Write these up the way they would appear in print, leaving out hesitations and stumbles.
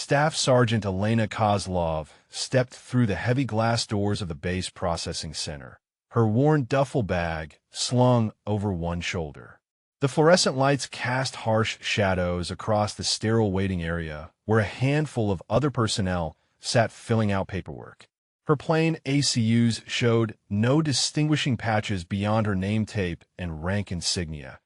Staff Sergeant Elena Kozlov stepped through the heavy glass doors of the base processing center, her worn duffel bag slung over one shoulder. The fluorescent lights cast harsh shadows across the sterile waiting area where a handful of other personnel sat filling out paperwork. Her plain ACUs showed no distinguishing patches beyond her name tape and rank insignia,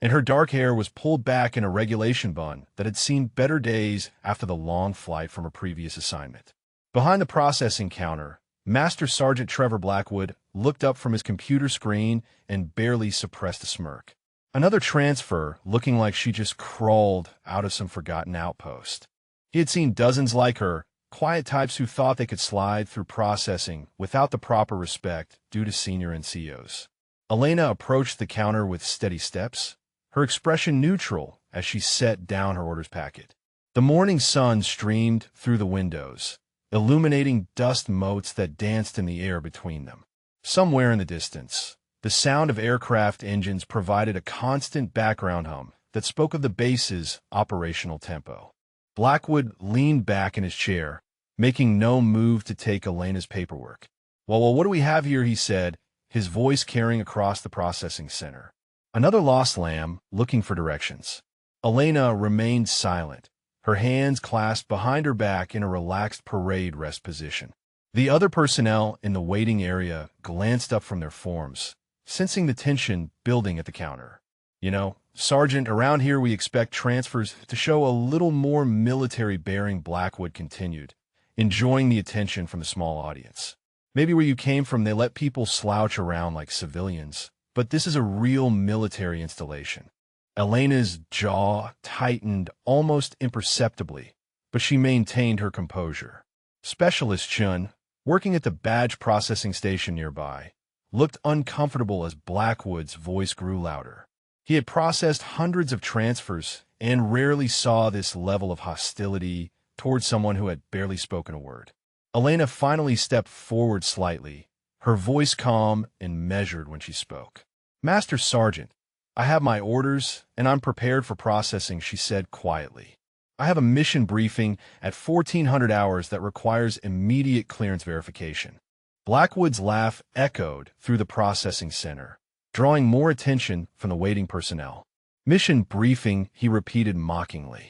and her dark hair was pulled back in a regulation bun that had seen better days after the long flight from her previous assignment. Behind the processing counter, Master Sergeant Trevor Blackwood looked up from his computer screen and barely suppressed a smirk. Another transfer looking like she just crawled out of some forgotten outpost. He had seen dozens like her, quiet types who thought they could slide through processing without the proper respect due to senior NCOs. Elena approached the counter with steady steps, her expression neutral as she set down her orders packet. The morning sun streamed through the windows, illuminating dust motes that danced in the air between them. Somewhere in the distance, the sound of aircraft engines provided a constant background hum that spoke of the base's operational tempo. Blackwood leaned back in his chair, making no move to take Elena's paperwork. Well, what do we have here, he said, his voice carrying across the processing center. Another lost lamb, looking for directions. Elena remained silent, her hands clasped behind her back in a relaxed parade rest position. The other personnel in the waiting area glanced up from their forms, sensing the tension building at the counter. You know, Sergeant, around here we expect transfers to show a little more military bearing, Blackwood continued, enjoying the attention from the small audience. Maybe where you came from they let people slouch around like civilians, but this is a real military installation. Elena's jaw tightened almost imperceptibly, but she maintained her composure. Specialist Chun, working at the badge processing station nearby, looked uncomfortable as Blackwood's voice grew louder. He had processed hundreds of transfers and rarely saw this level of hostility towards someone who had barely spoken a word. Elena finally stepped forward slightly, her voice calm and measured when she spoke. Master Sergeant, I have my orders and I'm prepared for processing, she said quietly. I have a mission briefing at 1400 hours that requires immediate clearance verification. Blackwood's laugh echoed through the processing center, drawing more attention from the waiting personnel. Mission briefing, he repeated mockingly.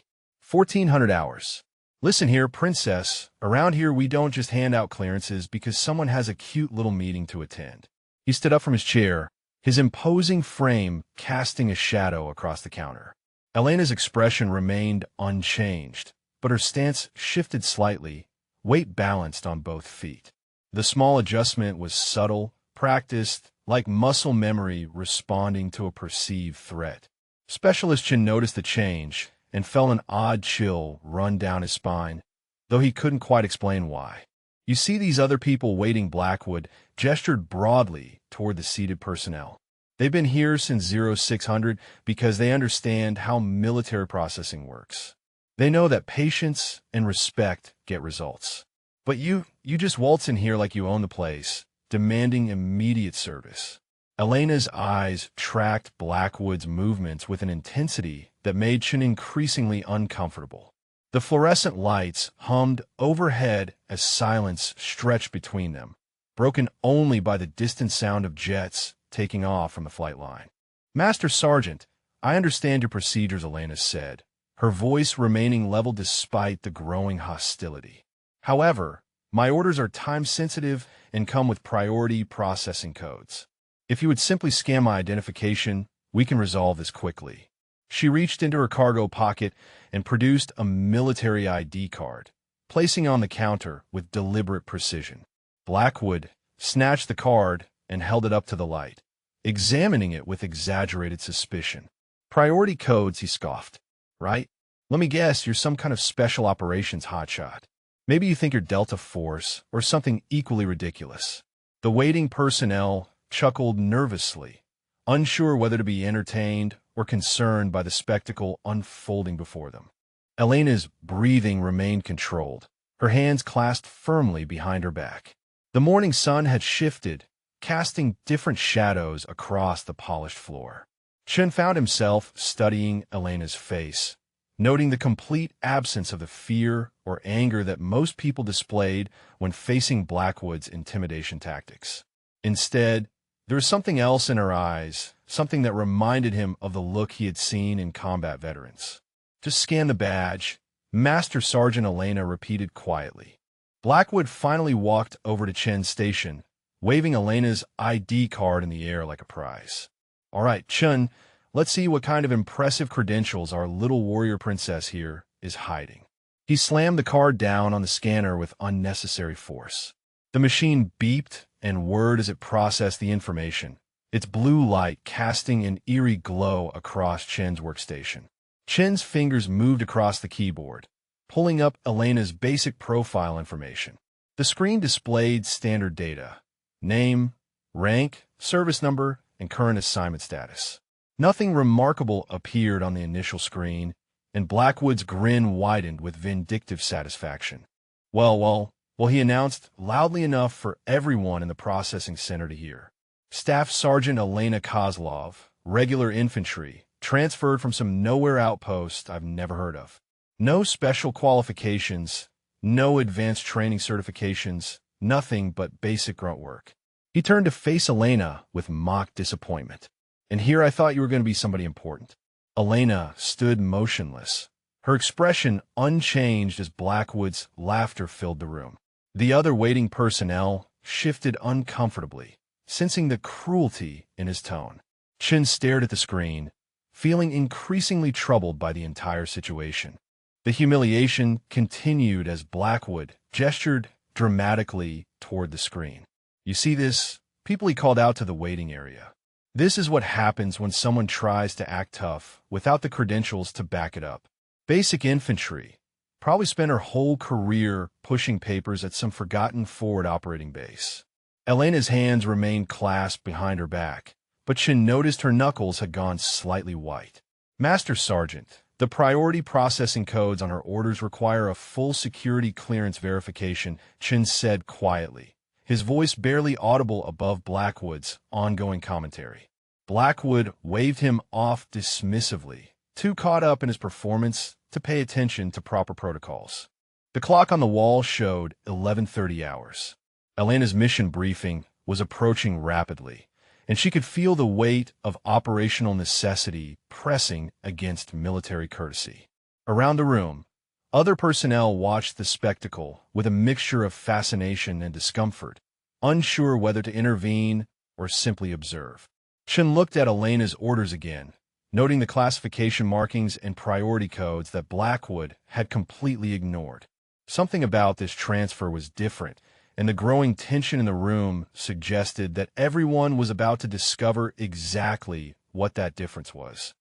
1400 hours. Listen here, princess, around here we don't just hand out clearances because someone has a cute little meeting to attend. He stood up from his chair, his imposing frame casting a shadow across the counter. Elena's expression remained unchanged, but her stance shifted slightly, weight balanced on both feet. The small adjustment was subtle, practiced, like muscle memory responding to a perceived threat. Specialist Chin noticed the change and felt an odd chill run down his spine, though he couldn't quite explain why. You see these other people waiting, Blackwood gestured broadly toward the seated personnel. They've been here since 0600 because they understand how military processing works. They know that patience and respect get results. But you just waltz in here like you own the place, demanding immediate service. Elena's eyes tracked Blackwood's movements with an intensity that made Chin increasingly uncomfortable. The fluorescent lights hummed overhead as silence stretched between them, broken only by the distant sound of jets taking off from the flight line. Master Sergeant, I understand your procedures, Elena said, her voice remaining level despite the growing hostility. However, my orders are time-sensitive and come with priority processing codes. If you would simply scan my identification, we can resolve this quickly. She reached into her cargo pocket and produced a military ID card, placing it on the counter with deliberate precision. Blackwood snatched the card and held it up to the light, examining it with exaggerated suspicion. Priority codes, he scoffed. Right? Let me guess, you're some kind of special operations hotshot. Maybe you think you're Delta Force or something equally ridiculous. The waiting personnel chuckled nervously, unsure whether to be entertained or concerned by the spectacle unfolding before them. Elena's breathing remained controlled, her hands clasped firmly behind her back. The morning sun had shifted, casting different shadows across the polished floor. Chen found himself studying Elena's face, noting the complete absence of the fear or anger that most people displayed when facing Blackwood's intimidation tactics. Instead, there was something else in her eyes, something that reminded him of the look he had seen in combat veterans. "Just scan the badge," Master Sergeant Elena repeated quietly. Blackwood finally walked over to Chen's station, waving Elena's ID card in the air like a prize. "All right, Chen, let's see what kind of impressive credentials our little warrior princess here is hiding." He slammed the card down on the scanner with unnecessary force. The machine beeped and whirred as it processed the information, its blue light casting an eerie glow across Chen's workstation. Chen's fingers moved across the keyboard, pulling up Elena's basic profile information. The screen displayed standard data: name, rank, service number, and current assignment status. Nothing remarkable appeared on the initial screen, and Blackwood's grin widened with vindictive satisfaction. Well, he announced loudly enough for everyone in the processing center to hear. "Staff Sergeant Elena Kozlov, regular infantry, transferred from some nowhere outpost I've never heard of. No special qualifications, no advanced training certifications, nothing but basic grunt work." He turned to face Elena with mock disappointment. "And here I thought you were going to be somebody important." Elena stood motionless, her expression unchanged as Blackwood's laughter filled the room. The other waiting personnel shifted uncomfortably, sensing the cruelty in his tone. Chen stared at the screen, feeling increasingly troubled by the entire situation. The humiliation continued as Blackwood gestured dramatically toward the screen. "You see this?" People he called out to the waiting area. "This is what happens when someone tries to act tough without the credentials to back it up. Basic infantry. Probably spent her whole career pushing papers at some forgotten forward operating base." Elena's hands remained clasped behind her back, but Chen noticed her knuckles had gone slightly white. "Master Sergeant, the priority processing codes on her orders require a full security clearance verification," Chen said quietly, his voice barely audible above Blackwood's ongoing commentary. Blackwood waved him off dismissively, too caught up in his performance to pay attention to proper protocols. The clock on the wall showed 11:30 hours. Elena's mission briefing was approaching rapidly, and she could feel the weight of operational necessity pressing against military courtesy. Around the room, other personnel watched the spectacle with a mixture of fascination and discomfort, unsure whether to intervene or simply observe. Chen looked at Elena's orders again, noting the classification markings and priority codes that Blackwood had completely ignored. Something about this transfer was different, and the growing tension in the room suggested that everyone was about to discover exactly what that difference was.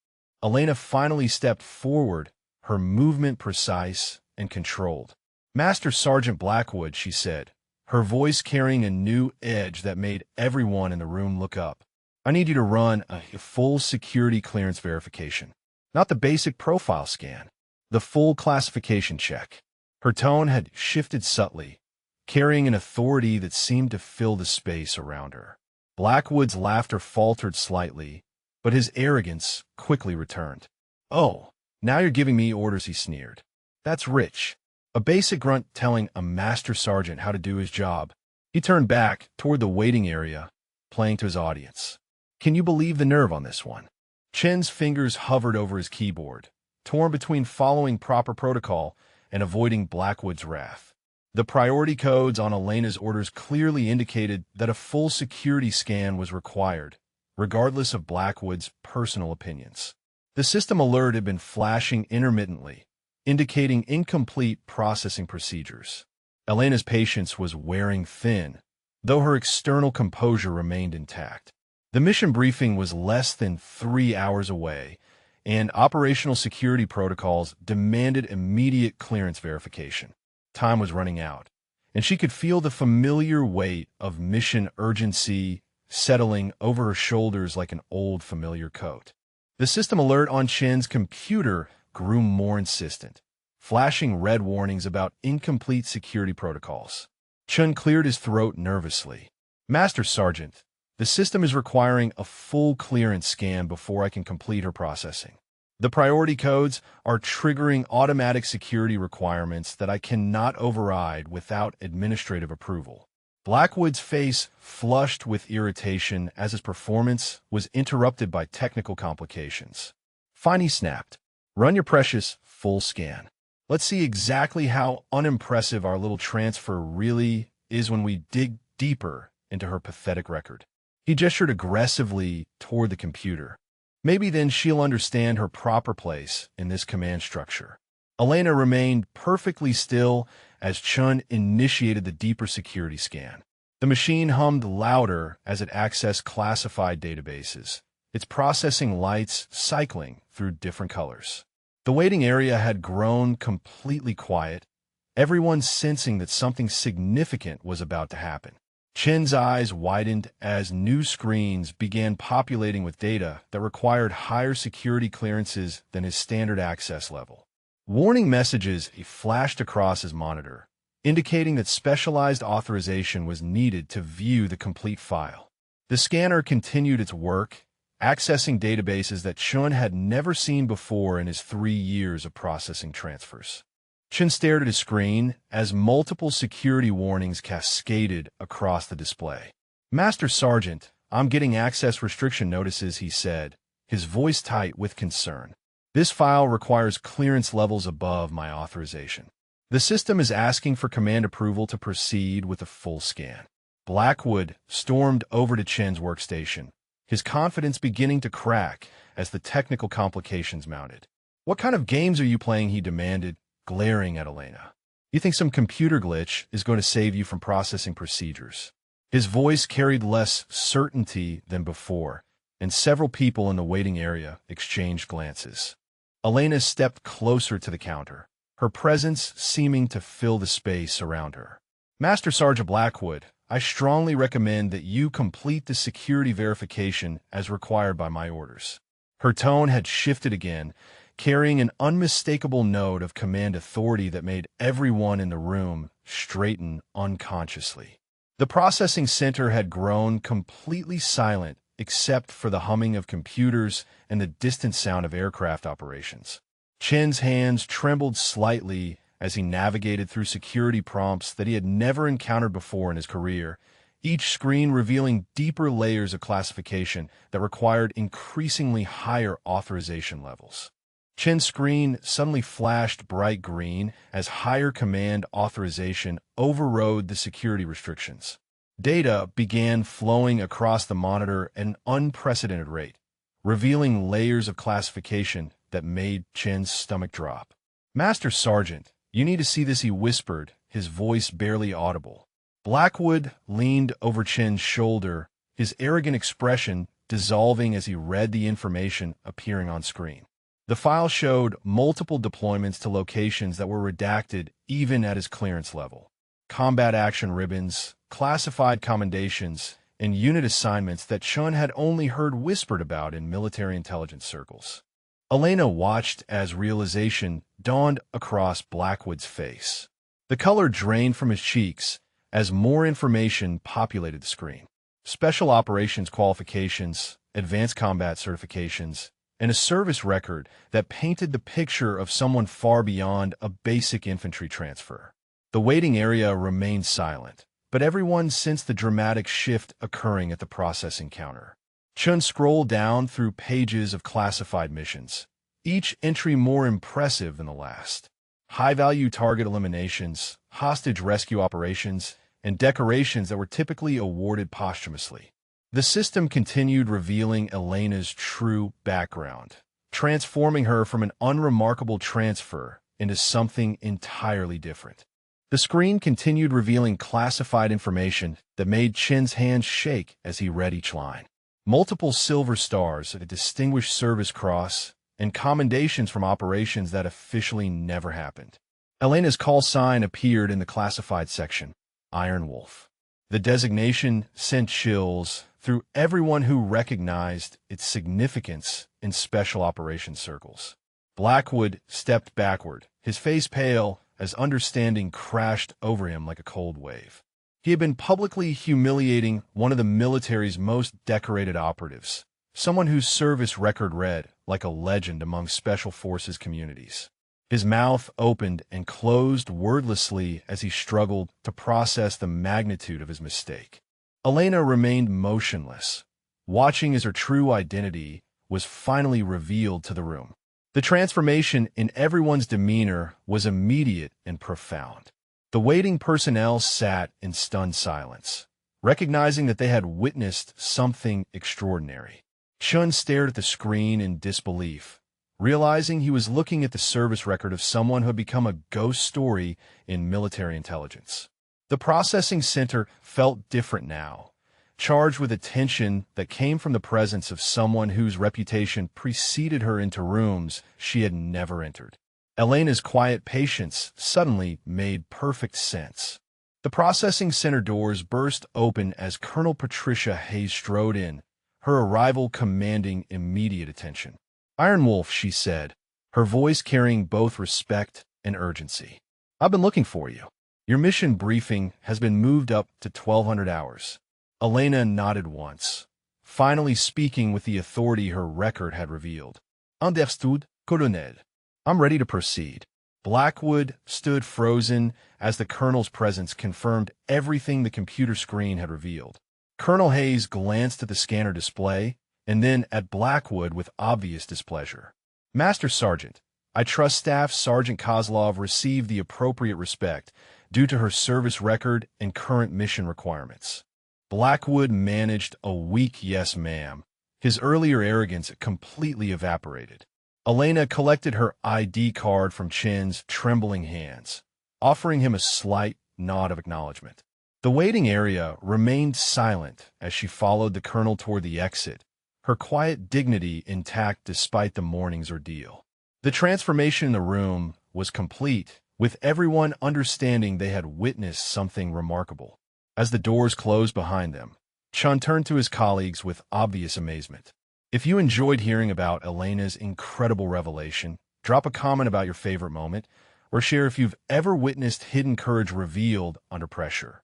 Elena finally stepped forward, her movement precise and controlled. "Master Sergeant Blackwood," she said, her voice carrying a new edge that made everyone in the room look up. "I need you to run a full security clearance verification. Not the basic profile scan, the full classification check." Her tone had shifted subtly, carrying an authority that seemed to fill the space around her. Blackwood's laughter faltered slightly, but his arrogance quickly returned. "Oh, now you're giving me orders," he sneered. "That's rich. A basic grunt telling a master sergeant how to do his job." He turned back toward the waiting area, playing to his audience. "Can you believe the nerve on this one?" Chen's fingers hovered over his keyboard, torn between following proper protocol and avoiding Blackwood's wrath. The priority codes on Elena's orders clearly indicated that a full security scan was required, regardless of Blackwood's personal opinions. The system alert had been flashing intermittently, indicating incomplete processing procedures. Elena's patience was wearing thin, though her external composure remained intact. The mission briefing was less than 3 hours away, and operational security protocols demanded immediate clearance verification. Time was running out, and she could feel the familiar weight of mission urgency settling over her shoulders like an old familiar coat. The system alert on Chen's computer grew more insistent, flashing red warnings about incomplete security protocols. Chen cleared his throat nervously. "Master Sergeant, the system is requiring a full clearance scan before I can complete her processing." The priority codes are triggering automatic security requirements that I cannot override without administrative approval. Blackwood's face flushed with irritation as his performance was interrupted by technical complications. Finally snapped. Run your precious full scan. Let's see exactly how unimpressive our little transfer really is when we dig deeper into her pathetic record. He gestured aggressively toward the computer. Maybe then she'll understand her proper place in this command structure. Elena remained perfectly still as Chun initiated the deeper security scan. The machine hummed louder as it accessed classified databases, its processing lights cycling through different colors. The waiting area had grown completely quiet, everyone sensing that something significant was about to happen. Chen's eyes widened as new screens began populating with data that required higher security clearances than his standard access level. Warning messages flashed across his monitor, indicating that specialized authorization was needed to view the complete file. The scanner continued its work, accessing databases that Chun had never seen before in his 3 years of processing transfers. Chun stared at his screen as multiple security warnings cascaded across the display. "Master Sergeant, I'm getting access restriction notices," he said, his voice tight with concern. "This file requires clearance levels above my authorization. The system is asking for command approval to proceed with a full scan." Blackwood stormed over to Chen's workstation, his confidence beginning to crack as the technical complications mounted. "What kind of games are you playing?" he demanded, glaring at Elena. "You think some computer glitch is going to save you from processing procedures?" His voice carried less certainty than before, and several people in the waiting area exchanged glances. Elena stepped closer to the counter, her presence seeming to fill the space around her. "Master Sergeant Blackwood, I strongly recommend that you complete the security verification as required by my orders." Her tone had shifted again, carrying an unmistakable note of command authority that made everyone in the room straighten unconsciously. The processing center had grown completely silent except for the humming of computers and the distant sound of aircraft operations. Chen's hands trembled slightly as he navigated through security prompts that he had never encountered before in his career, each screen revealing deeper layers of classification that required increasingly higher authorization levels. Chen's screen suddenly flashed bright green as higher command authorization overrode the security restrictions. Data began flowing across the monitor at an unprecedented rate, revealing layers of classification that made Chen's stomach drop. "Master Sergeant, you need to see this," he whispered, his voice barely audible. Blackwood leaned over Chen's shoulder, his arrogant expression dissolving as he read the information appearing on screen. The file showed multiple deployments to locations that were redacted even at his clearance level. Combat action ribbons, classified commendations, and unit assignments that Chun had only heard whispered about in military intelligence circles. Elena watched as realization dawned across Blackwood's face. The color drained from his cheeks as more information populated the screen. Special operations qualifications, advanced combat certifications, and a service record that painted the picture of someone far beyond a basic infantry transfer. The waiting area remained silent, but everyone sensed the dramatic shift occurring at the processing counter. Chun scrolled down through pages of classified missions, each entry more impressive than the last. High-value target eliminations, hostage rescue operations, and decorations that were typically awarded posthumously. The system continued revealing Elena's true background, transforming her from an unremarkable transfer into something entirely different. The screen continued revealing classified information that made Chen's hands shake as he read each line. Multiple silver stars, a distinguished service cross, and commendations from operations that officially never happened. Elena's call sign appeared in the classified section, Iron Wolf. The designation sent chills through everyone who recognized its significance in special operations circles. Blackwood stepped backward, his face pale as understanding crashed over him like a cold wave. He had been publicly humiliating one of the military's most decorated operatives, someone whose service record read like a legend among Special Forces communities. His mouth opened and closed wordlessly as he struggled to process the magnitude of his mistake. Elena remained motionless, watching as her true identity was finally revealed to the room. The transformation in everyone's demeanor was immediate and profound. The waiting personnel sat in stunned silence, recognizing that they had witnessed something extraordinary. Chun stared at the screen in disbelief, realizing he was looking at the service record of someone who had become a ghost story in military intelligence. The processing center felt different now, charged with a tension that came from the presence of someone whose reputation preceded her into rooms she had never entered. Elena's quiet patience suddenly made perfect sense. The processing center doors burst open as Colonel Patricia Hayes strode in, her arrival commanding immediate attention. "Iron Wolf," she said, her voice carrying both respect and urgency. "I've been looking for you. Your mission briefing has been moved up to 1200 hours. Elena nodded once, finally speaking with the authority her record had revealed. "Understood, Colonel. I'm ready to proceed." Blackwood stood frozen as the colonel's presence confirmed everything the computer screen had revealed. Colonel Hayes glanced at the scanner display and then at Blackwood with obvious displeasure. "Master Sergeant, I trust Staff Sergeant Kozlov received the appropriate respect due to her service record and current mission requirements." Blackwood managed a weak "yes, ma'am." His earlier arrogance completely evaporated. Elena collected her ID card from Chen's trembling hands, offering him a slight nod of acknowledgement. The waiting area remained silent as she followed the colonel toward the exit, her quiet dignity intact despite the morning's ordeal. The transformation in the room was complete, with everyone understanding they had witnessed something remarkable. As the doors closed behind them, Chun turned to his colleagues with obvious amazement. If you enjoyed hearing about Elena's incredible revelation, drop a comment about your favorite moment, or share if you've ever witnessed hidden courage revealed under pressure.